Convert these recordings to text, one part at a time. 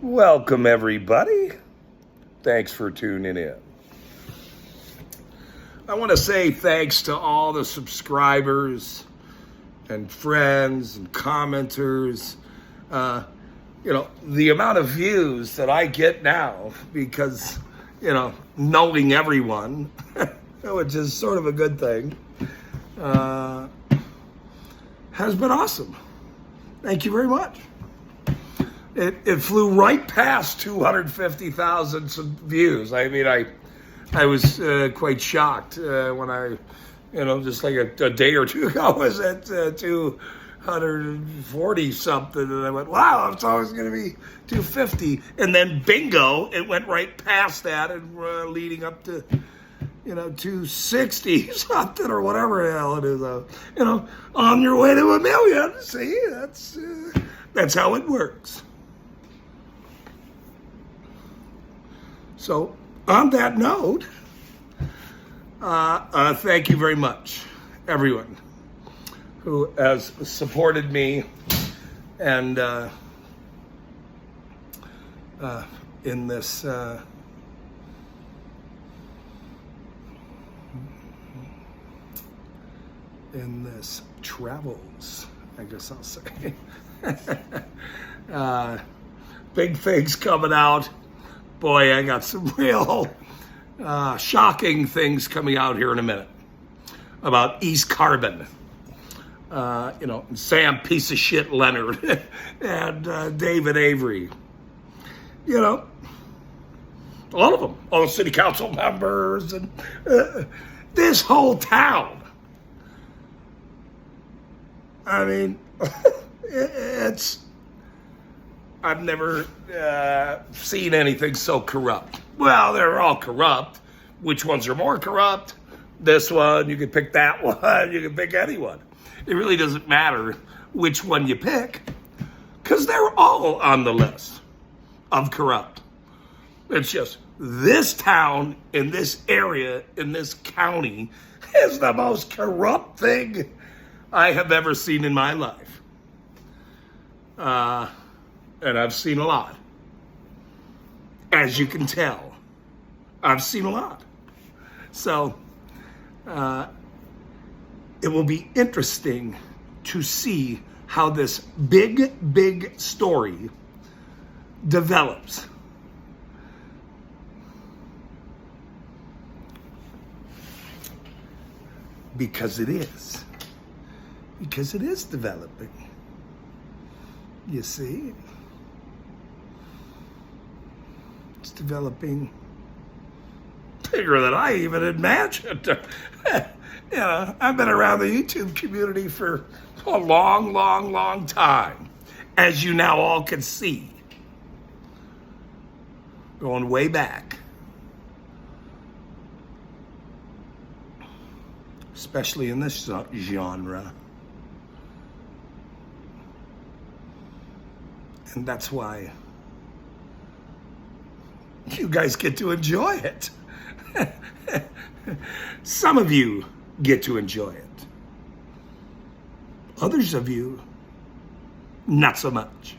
Welcome, everybody. Thanks for tuning in. I want to say thanks to all the subscribers and friends and commenters. The amount of views that I get now because, knowing everyone, which is sort of a good thing, has been awesome. Thank you very much. It flew right past 250,000 views. I mean, I was quite shocked when I, just like a day or two ago, I was at 240 something, and I went, wow, it's always going to be 250. And then bingo, it went right past that and leading up to, 260 something or whatever the hell it is. On your way to 1 million. See, that's how it works. So, on that note, thank you very much, everyone who has supported me and in this travels, I guess I'll say. Big things coming out. Boy, I got some real shocking things coming out here in a minute about East Carbon. Sam piece of shit Leonard and David Avery. All of them, all the city council members and this whole town. I mean, I've never seen anything so corrupt. Well, they're all corrupt. Which ones are more corrupt? This one, you can pick that one, you can pick anyone. It really doesn't matter which one you pick, because they're all on the list of corrupt. It's just this town, in this area, in this county, is the most corrupt thing I have ever seen in my life. And I've seen a lot. As you can tell, I've seen a lot. So, it will be interesting to see how this big story develops. Because it is. Because it is developing. You see? It's developing bigger than I even imagined. I've been around the YouTube community for a long time, as you now all can see. Going way back. Especially in this genre. And that's why you guys get to enjoy it. Some of you get to enjoy it. Others of you, not so much.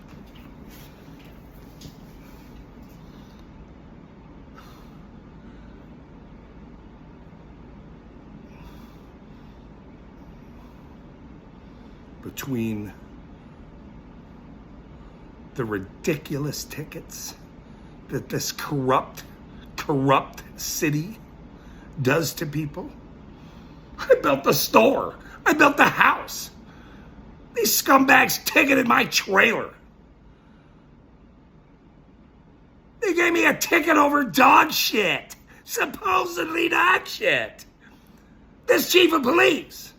Between the ridiculous tickets that this corrupt city does to people. I built the store. I built the house. These scumbags ticketed my trailer. They gave me a ticket over dog shit. Supposedly dog shit. This chief of police,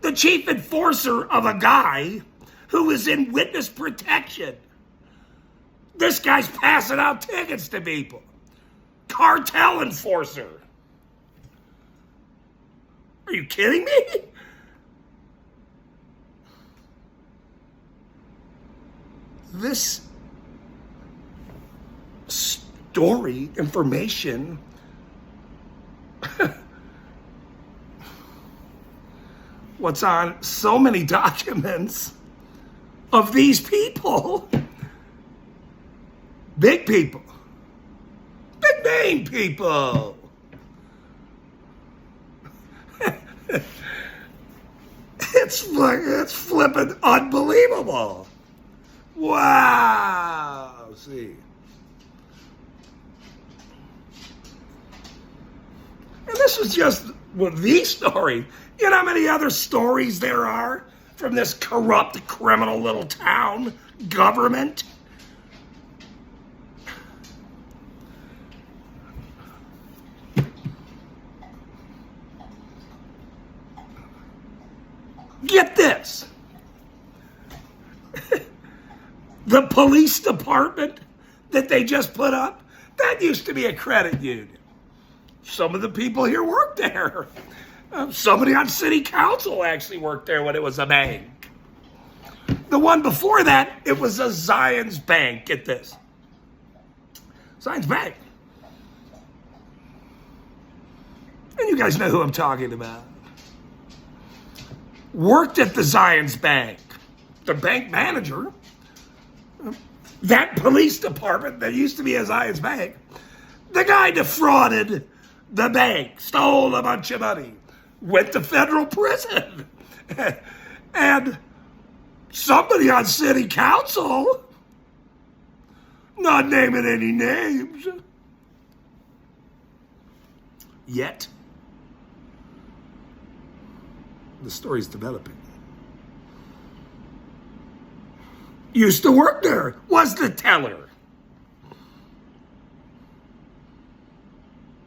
the chief enforcer of a guy who is in witness protection. This guy's passing out tickets to people. Cartel enforcer. Are you kidding me? This story, information, what's on so many documents of these people Big people. Big name people. It's flipping unbelievable. Wow. See. And this is just the story. You know how many other stories there are from this corrupt, criminal little town government? Get this. The police department that they just put up, that used to be a credit union. Some of the people here worked there. Somebody on city council actually worked there when it was a bank. The one before that, it was a Zions Bank. Get this. Zions Bank. And you guys know who I'm talking about. Worked at the Zions Bank. The bank manager, that police department that used to be a Zions Bank, the guy defrauded the bank, stole a bunch of money, went to federal prison. And somebody on city council, not naming any names, yet the story's developing. Used to work there, was the teller.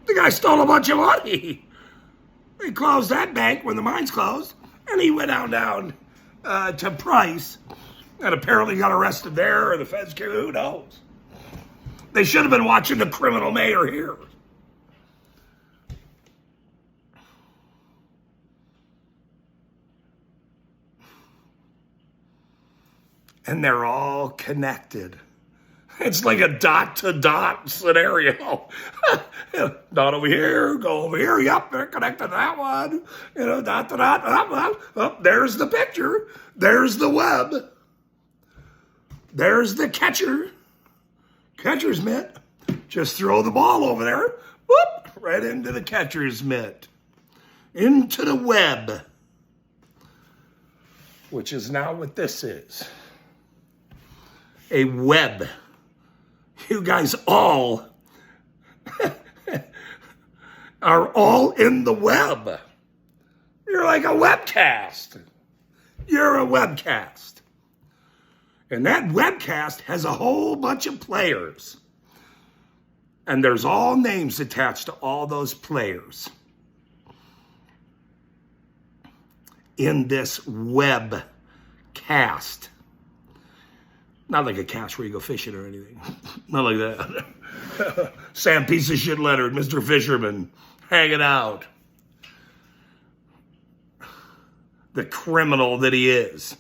The guy stole a bunch of money. He closed that bank when the mines closed, and he went down to Price, and apparently got arrested there, or the feds came, who knows? They should have been watching the criminal mayor here. And they're all connected. It's like a dot-to-dot scenario. Dot over here, go over here. Yep, they're connected to that one. You know, dot-to-dot. Oh, there's the picture. There's the web. There's the catcher. Catcher's mitt. Just throw the ball over there. Whoop, right into the catcher's mitt. Into the web. Which is now what this is. A web. You guys all are all in the web. You're like a webcast. You're a webcast. And that webcast has a whole bunch of players. And there's all names attached to all those players in this webcast. Not like a cast where you go fishing or anything. Not like that. Sam Piece of Shit Leonard, Mr. Fisherman, hanging out. The criminal that he is.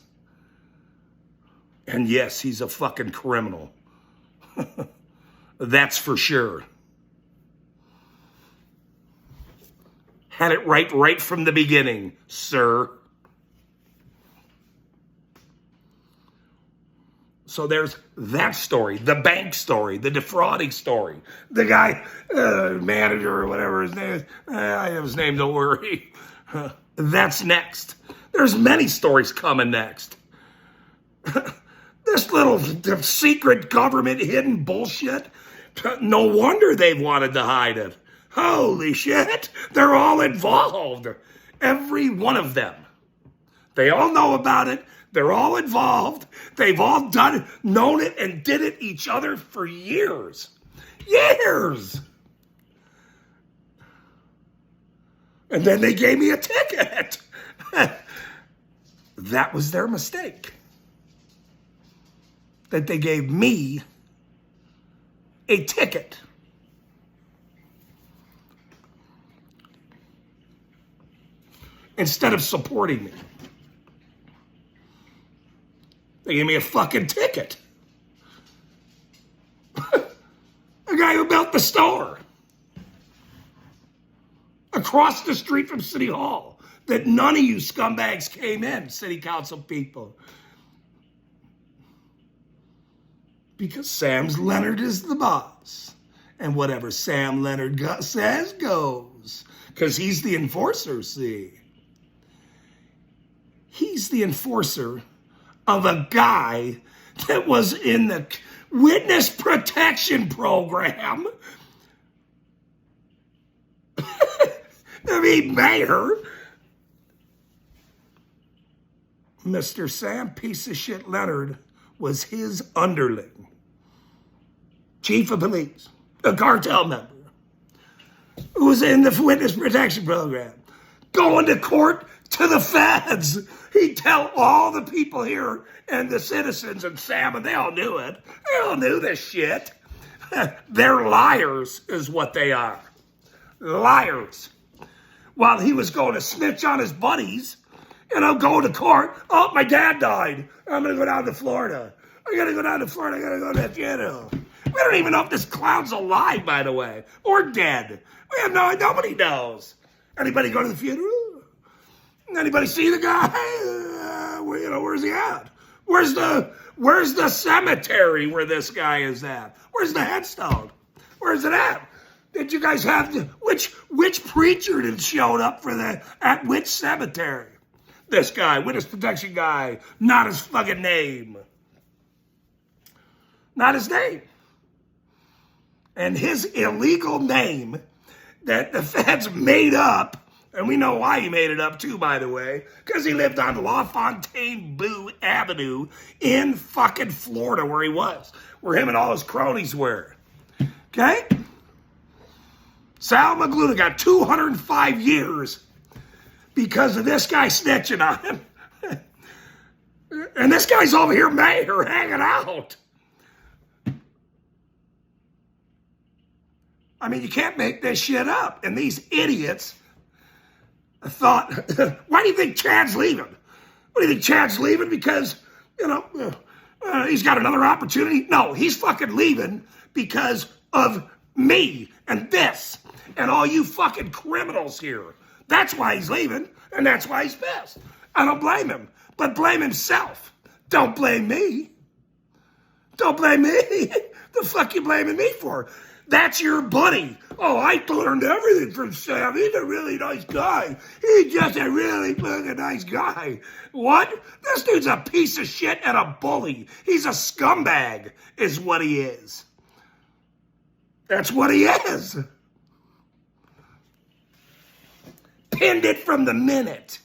And yes, he's a fucking criminal. That's for sure. Had it right from the beginning, sir. So there's that story, the bank story, the defrauding story. The guy, manager or whatever his name is, I have his name, don't worry. That's next. There's many stories coming next. This little secret government hidden bullshit, no wonder they've wanted to hide it. Holy shit, they're all involved. Every one of them. They all know about it. They're all involved. They've all known it and did it each other for years. Years. And then they gave me a ticket. That was their mistake. That they gave me a ticket. Instead of supporting me. They gave me a fucking ticket. A guy who built the store. Across the street from City Hall. That none of you scumbags came in, city council people. Because Sam Leonard is the boss. And whatever Sam Leonard says goes. Because he's the enforcer, see. He's the enforcer of a guy that was in the witness protection program. I mean, mayor. Mr. Sam Piece of Shit Leonard was his underling. Chief of police, a cartel member, who was in the witness protection program, going to court to the feds. He'd tell all the people here and the citizens and Sam, and they all knew it. They all knew this shit. They're liars is what they are. Liars. While he was going to snitch on his buddies, and I'm going to court. Oh, my dad died. I'm going to go down to Florida. I got to go down to Florida. I got to go to that funeral. We don't even know if this clown's alive, by the way, or dead. We have nobody knows. Anybody go to the funeral? Anybody see the guy? Where's he at? Where's the cemetery where this guy is at? Where's the headstone? Where's it at? Did you guys have which preacher did showed up for at which cemetery? This guy, witness protection guy, not his fucking name. Not his name. And his illegal name that the feds made up, and we know why he made it up too, by the way, because he lived on La Fontaine Avenue in fucking Florida where he was, where him and all his cronies were. Okay? Sal Magluta got 205 years because of this guy snitching on him. And this guy's over here mayor hanging out. I mean, you can't make this shit up. And these idiots thought, why do you think Chad's leaving? What do you think Chad's leaving? Because, he's got another opportunity? No, he's fucking leaving because of me and this and all you fucking criminals here. That's why he's leaving, and that's why he's pissed. I don't blame him, but blame himself. Don't blame me. Don't blame me. The fuck you blaming me for? That's your buddy. Oh, I learned everything from Sam. He's a really nice guy. He's just a really fucking nice guy. What? This dude's a piece of shit and a bully. He's a scumbag, is what he is. That's what he is. Pinned it from the minute.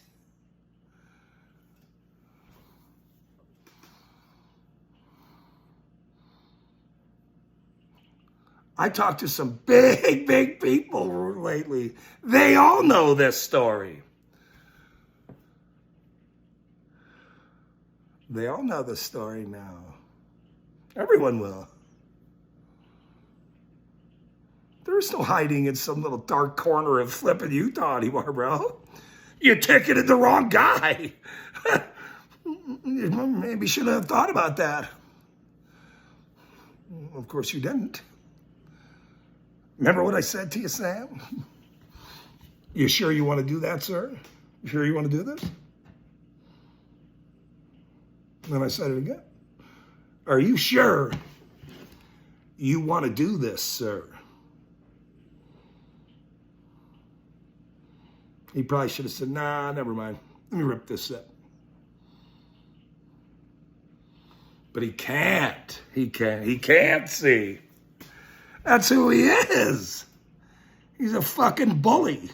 I talked to some big people lately. They all know this story. They all know this story now. Everyone will. There's no hiding in some little dark corner of flipping Utah anymore, bro. You ticketed the wrong guy. Maybe should have thought about that. Of course you didn't. Remember what I said to you, Sam? You sure you want to do that, sir? You sure you want to do this? And then I said it again. Are you sure you want to do this, sir? He probably should have said, nah, never mind. Let me rip this up. But he can't. He can't see. That's who he is. He's a fucking bully.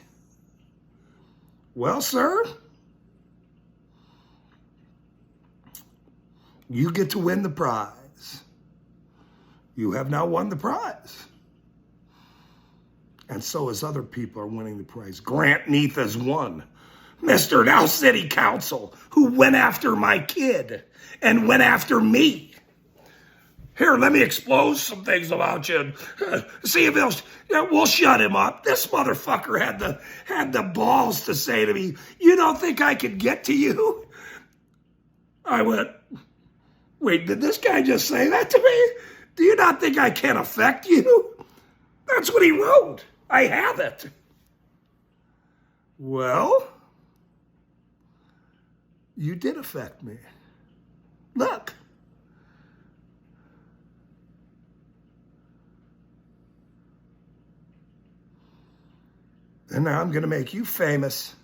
Well, sir, you get to win the prize. You have now won the prize. And so as other people are winning the prize. Grant Neath has won. Mr. Now City Council, who went after my kid and went after me. Here, let me expose some things about you. See if we'll shut him up. This motherfucker had the balls to say to me, you don't think I could get to you? I went, wait, did this guy just say that to me? Do you not think I can affect you? That's what he wrote. I have it. Well, you did affect me. Look. And now I'm going to make you famous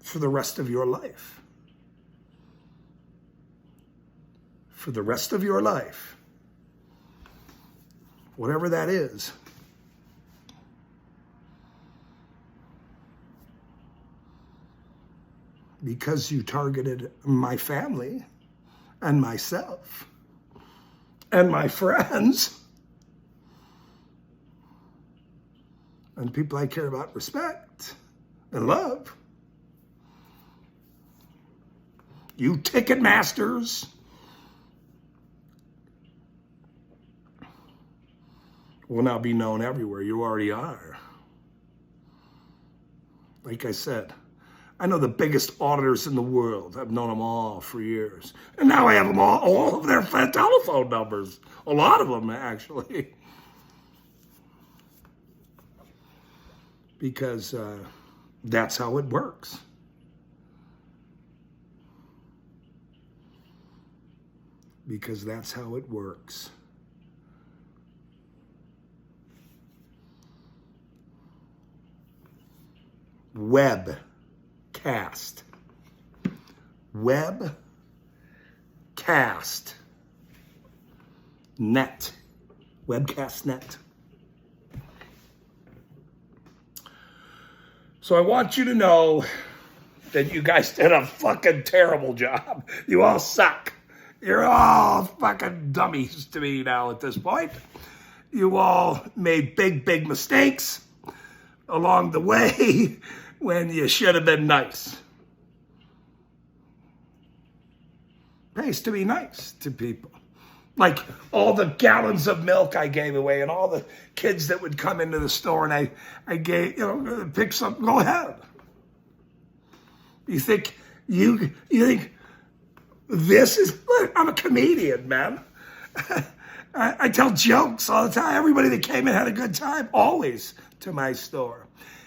for the rest of your life. For the rest of your life. Whatever that is. Because you targeted my family and myself and my friends and people I care about, respect and love. You ticket masters will now be known everywhere. You already are. Like I said, I know the biggest auditors in the world. I've known them all for years. And now I have them all of their telephone numbers. A lot of them, actually. Because that's how it works. Because that's how it works. Webcast. Webcast. Net. Webcast net. So I want you to know that you guys did a fucking terrible job. You all suck. You're all fucking dummies to me now at this point. You all made big mistakes along the way when you should have been nice. Pays to be nice to people. Like all the gallons of milk I gave away and all the kids that would come into the store and I gave, pick something, go ahead. You think this is, look, I'm a comedian, man. I tell jokes all the time. Everybody that came in had a good time, always, to my store.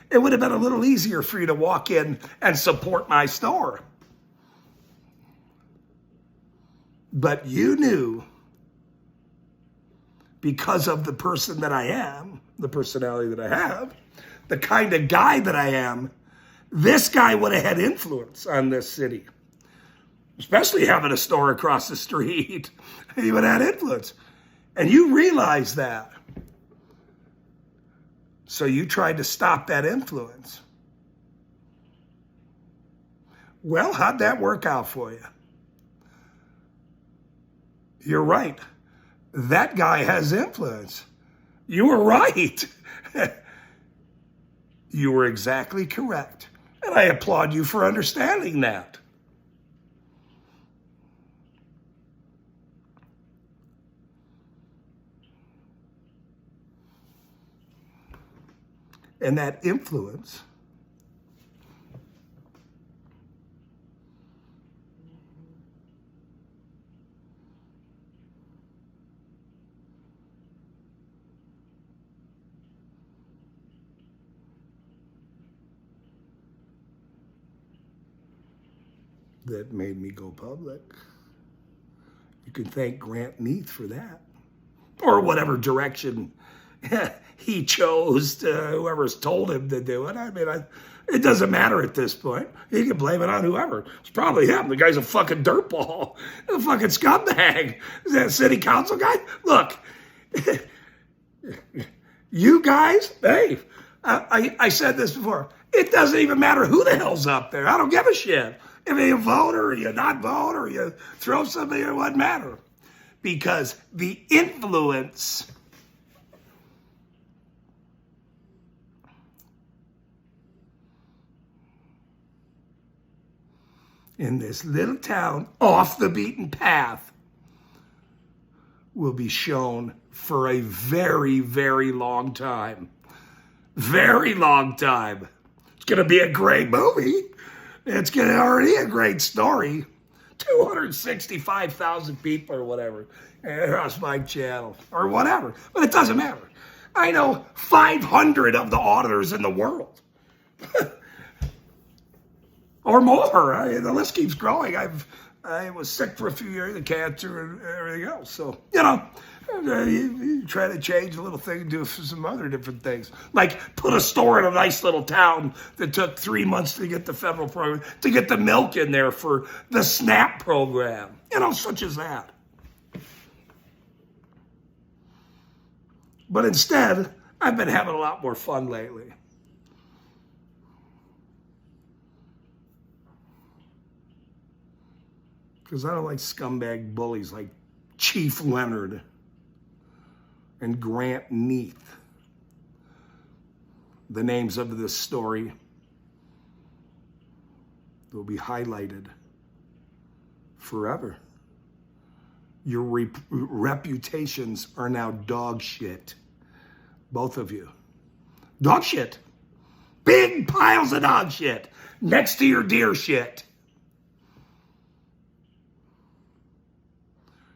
It would have been a little easier for you to walk in and support my store. But you knew, because of the person that I am, the personality that I have, the kind of guy that I am, this guy would have had influence on this city. Especially having a store across the street. He would have had influence. And you realize that. So you tried to stop that influence. Well, how'd that work out for you? You're right. That guy has influence. You were right. You were exactly correct. And I applaud you for understanding that. And that influence that made me go public. You can thank Grant Neath for that. Or whatever direction he chose, to whoever's told him to do it. I mean, it doesn't matter at this point. He can blame it on whoever. It's probably him. The guy's a fucking dirtball, a fucking scumbag. Is that a city council guy? Look, you guys, hey, I said this before. It doesn't even matter who the hell's up there. I don't give a shit. If you vote or you not vote or you throw something, it wouldn't matter. Because the influence in this little town off the beaten path will be shown for a very, very long time. Very long time. It's going to be a great movie. It's going to already a great story. 265,000 people or whatever across my channel or whatever. But it doesn't matter. I know 500 of the auditors in the world. Or more. The list keeps growing. I've I was sick for a few years, the cancer and everything else. So, you try to change a little thing and do some other different things. Like put a store in a nice little town that took 3 months to get the federal program, to get the milk in there for the SNAP program. Such as that. But instead, I've been having a lot more fun lately. Because I don't like scumbag bullies like Chief Leonard and Grant Neath. The names of this story will be highlighted forever. Your reputations are now dog shit. Both of you. Dog shit. Big piles of dog shit next to your deer shit.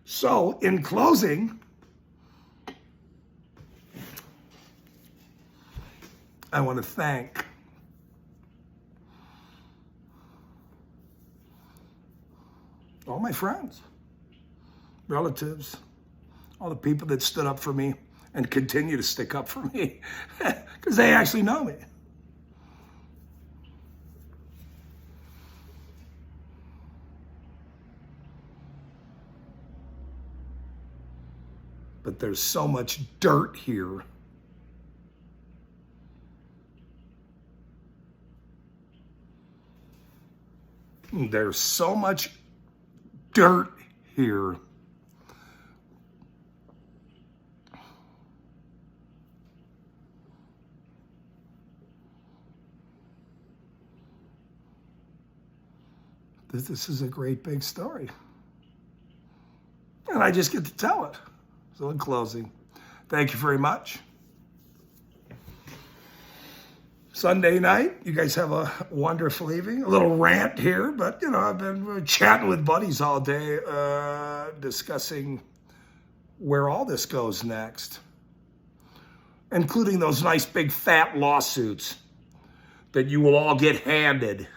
So, in closing, I want to thank all my friends, relatives, all the people that stood up for me and continue to stick up for me because they actually know me. But there's so much dirt here. There's so much dirt here. This is a great big story. And I just get to tell it. So in closing, thank you very much. Sunday night, you guys have a wonderful evening. A little rant here, but I've been chatting with buddies all day, discussing where all this goes next, including those nice big fat lawsuits that you will all get handed.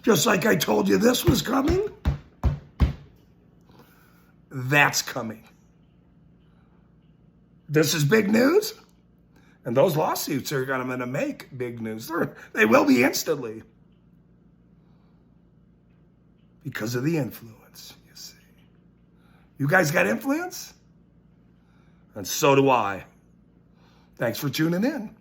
Just like I told you this was coming, that's coming. This is big news, and those lawsuits are going to make big news. They will be instantly because of the influence, you see. You guys got influence, and so do I. Thanks for tuning in.